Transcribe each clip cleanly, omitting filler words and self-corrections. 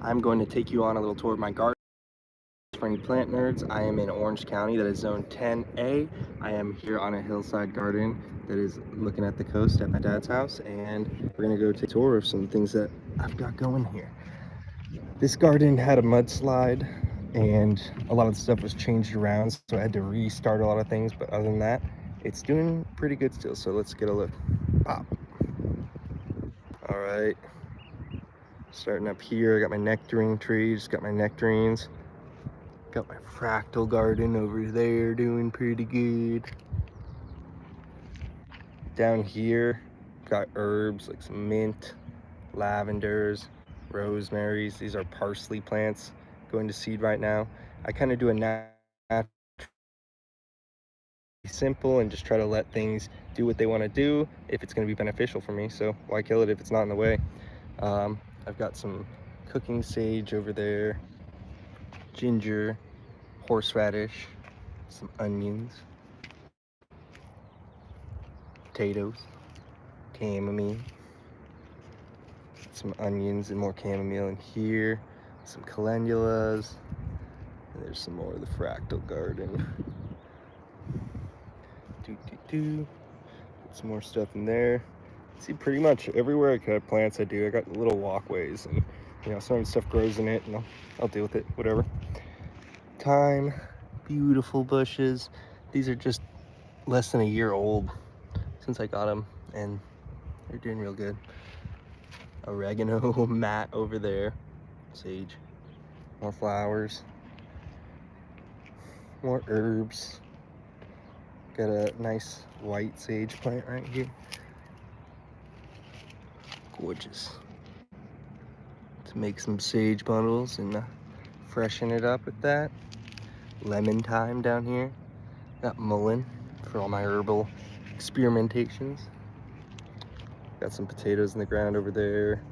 I'm going to take you on a little tour of my garden. For any plant nerds, I am in Orange County, that is zone 10A. I am here on a hillside garden that is looking at the coast at my dad's house, and we're gonna go take a tour of some things that I've got going here. This garden had a mudslide and a lot of the stuff was changed around, so I had to restart a lot of things, but other than that, it's doing pretty good still, so let's get a look. Pop. All right. Starting up here, I got my nectarine trees, got my nectarines. Got my fractal garden over there doing pretty good. Down here, got herbs like some mint, lavenders, rosemaries. These are parsley plants going to seed right now. I kind of do a natural, simple, and just try to let things do what they want to do if it's going to be beneficial for me. So why kill it if it's not in the way? I've got some cooking sage over there, ginger, horseradish, some onions, potatoes, chamomile, some onions and more chamomile in here, some calendulas, and there's some more of the fractal garden. Put some more stuff in there. See, pretty much everywhere I cut plants I do, I got little walkways, and some stuff grows in it, and I'll deal with it, whatever. Thyme, beautiful bushes. These are just less than a year old since I got them, and they're doing real good. Oregano mat over there, sage, more flowers, more herbs. Got a nice white sage plant right here. Gorgeous. To make some sage bundles and freshen it up with that. Lemon thyme down here. Got mullein for all my herbal experimentations. Got some potatoes in the ground over there.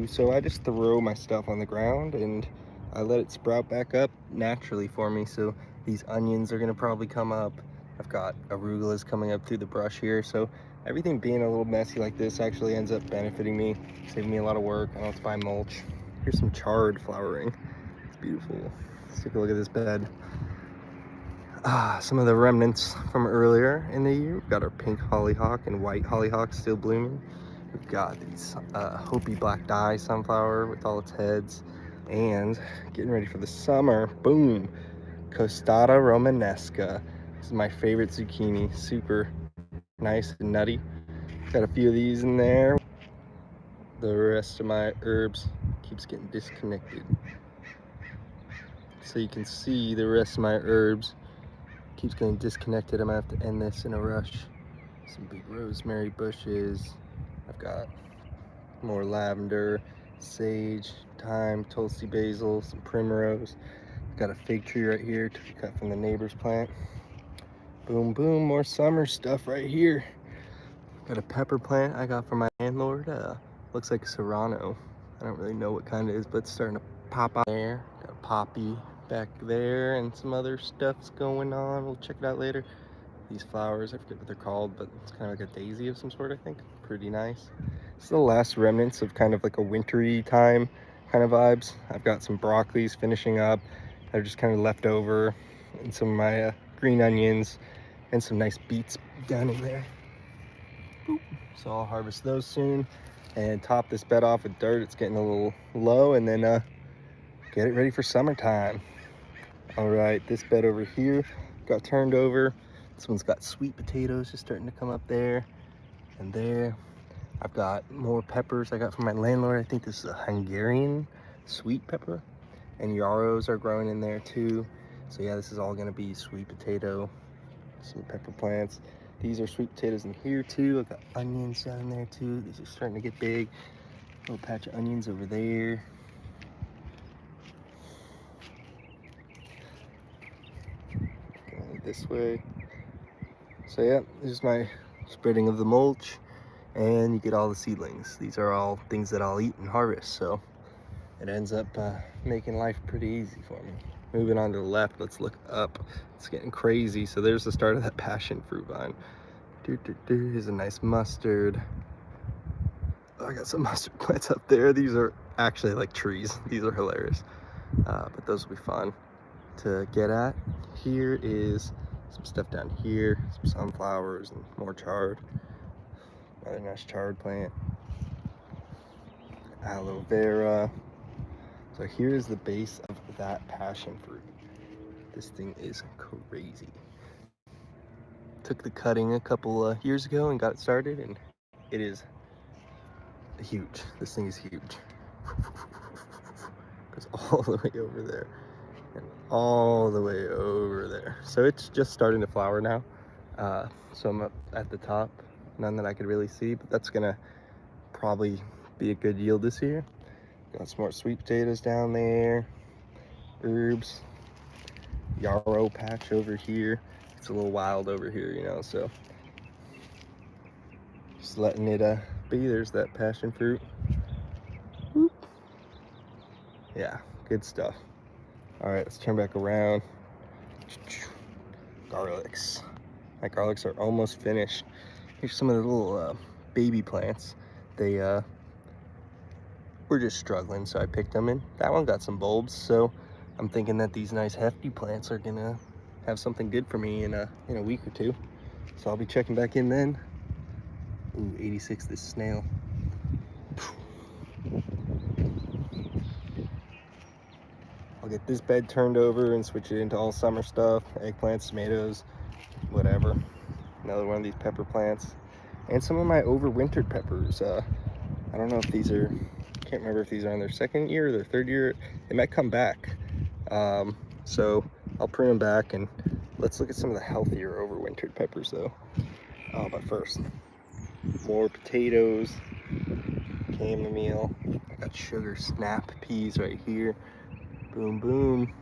So I just throw my stuff on the ground and I let it sprout back up naturally for me. So these onions are gonna probably come up. I've got arugulas coming up through the brush here. So everything being a little messy like this actually ends up benefiting me, saving me a lot of work. I don't have to buy mulch. Here's some chard flowering. It's beautiful. Let's take a look at this bed. Some of the remnants from earlier in the year. We've got our pink hollyhock and white hollyhock still blooming. We've got these Hopi black dye sunflower with all its heads, and getting ready for the summer. Boom, Costata romanesca. This is my favorite zucchini. Super nice and nutty. Got a few of these in there. The rest of my herbs keeps getting disconnected, so you can see the rest of my herbs keeps getting disconnected. I'm gonna have to end this in a rush. Some big rosemary bushes. I've got more lavender, sage, thyme, tulsi basil, some primrose. I've got a fig tree right here to be cut from the neighbor's plant. Boom, boom, more summer stuff right here. Got a pepper plant I got from my landlord. Looks like a serrano. I don't really know what kind it is, but it's starting to pop out there. Got a poppy back there and some other stuff's going on. We'll check it out later. These flowers, I forget what they're called, but it's kind of like a daisy of some sort, I think. Pretty nice. It's the last remnants of kind of like a wintry time kind of vibes. I've got some broccolis finishing up. They're just kind of left over, and some of my green onions and some nice beets down in there. Boop. So I'll harvest those soon and top this bed off with dirt. It's getting a little low, and then get it ready for summertime. All right, this bed over here got turned over. This one's got sweet potatoes just starting to come up there and there. I've got more peppers I got from my landlord. I think this is a Hungarian sweet pepper, and yarrows are growing in there too. So yeah, this is all gonna be sweet potato, some pepper plants. These are sweet potatoes in here too. I've got onions down there too. These are starting to get big. Little patch of onions over there. Going this way. So yeah, this is my spreading of the mulch, and you get all the seedlings. These are all things that I'll eat and harvest, so it ends up making life pretty easy for me. Moving on to the left, let's look up. It's getting crazy. So there's the start of that passion fruit vine. Here's a nice mustard. I got some mustard plants up there. These are actually like trees. These are hilarious. But those will be fun to get at. Here is some stuff down here, some sunflowers and more chard. Another nice chard plant. Aloe vera. So here's the base of that passion fruit. This thing is crazy. Took the cutting a couple years ago and got it started, and it is huge. This thing is huge. Goes all the way over there and all the way over there. So it's just starting to flower now. So I'm up at the top, none that I could really see, but that's gonna probably be a good yield this year. Got some more sweet potatoes down there, herbs, yarrow patch over here. It's a little wild over here, you know, so just letting it be. There's that passion fruit. Whoop. Yeah, good stuff. All right, let's turn back around. Garlics. My garlics are almost finished. Here's some of the little baby plants. They were just struggling, so I picked them, and that one got some bulbs. So I'm thinking that these nice hefty plants are gonna have something good for me in a week or two. So I'll be checking back in then. Ooh, 86 this snail. I'll get this bed turned over and switch it into all summer stuff. Eggplants, tomatoes, whatever. Another one of these pepper plants. And some of my overwintered peppers. I don't know if these are, can't remember if these are in their second year or their third year. They might come back. So I'll prune them back, and let's look at some of the healthier overwintered peppers though. But first, more potatoes, chamomile. I got sugar snap peas right here. Boom, boom.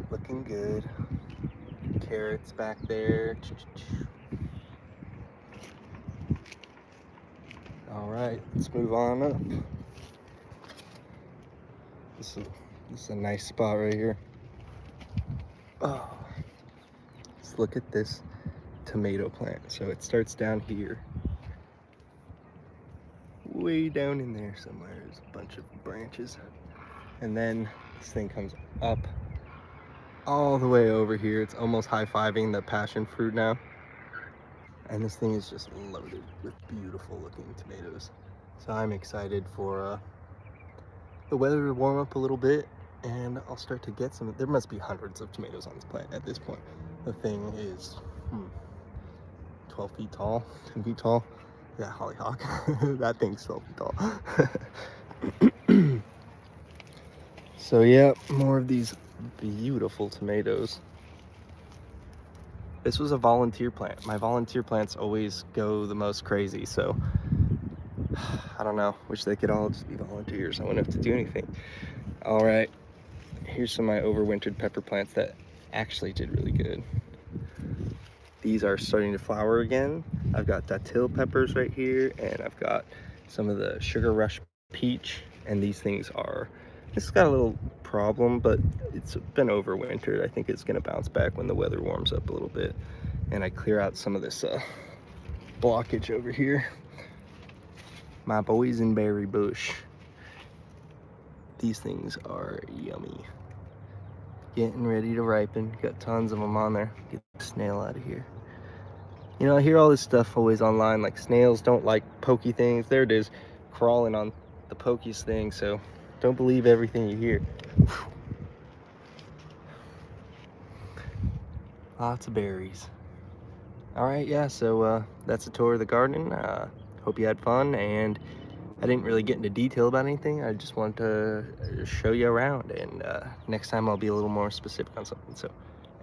Looking good. Carrots back there. All right, let's move on up. This is a nice spot right here. Oh, let's look at this tomato plant. So it starts down here. Way down in there somewhere, there's a bunch of branches. And then this thing comes up all the way over here. It's almost high-fiving the passion fruit now. And this thing is just loaded with beautiful looking tomatoes. So I'm excited for the weather to warm up a little bit, and I'll start to get some. There must be hundreds of tomatoes on this plant at this point. The thing is 12 feet tall, 10 feet tall. Yeah, hollyhock. That thing's 12 feet tall. So yeah, more of these beautiful tomatoes. This was a volunteer plant. My volunteer plants always go the most crazy, so I don't know. Wish they could all just be volunteers. I wouldn't have to do anything. All right, here's some of my overwintered pepper plants that actually did really good. These are starting to flower again. I've got datil peppers right here, and I've got some of the sugar rush peach, and these things are, this has got a little problem, but it's been overwintered. I think it's gonna bounce back when the weather warms up a little bit, and I clear out some of this blockage over here. My boysenberry bush. These things are yummy. Getting ready to ripen. Got tons of them on there. Get the snail out of here. You know, I hear all this stuff always online, like snails don't like pokey things. There it is, crawling on the pokiest thing, so don't believe everything you hear. Lots of berries. All right, yeah, so that's a tour of the garden. Hope you had fun, and I didn't really get into detail about anything. I just wanted to show you around, and next time I'll be a little more specific on something. So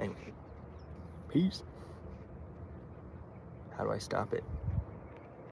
anyway, peace. How do I stop it?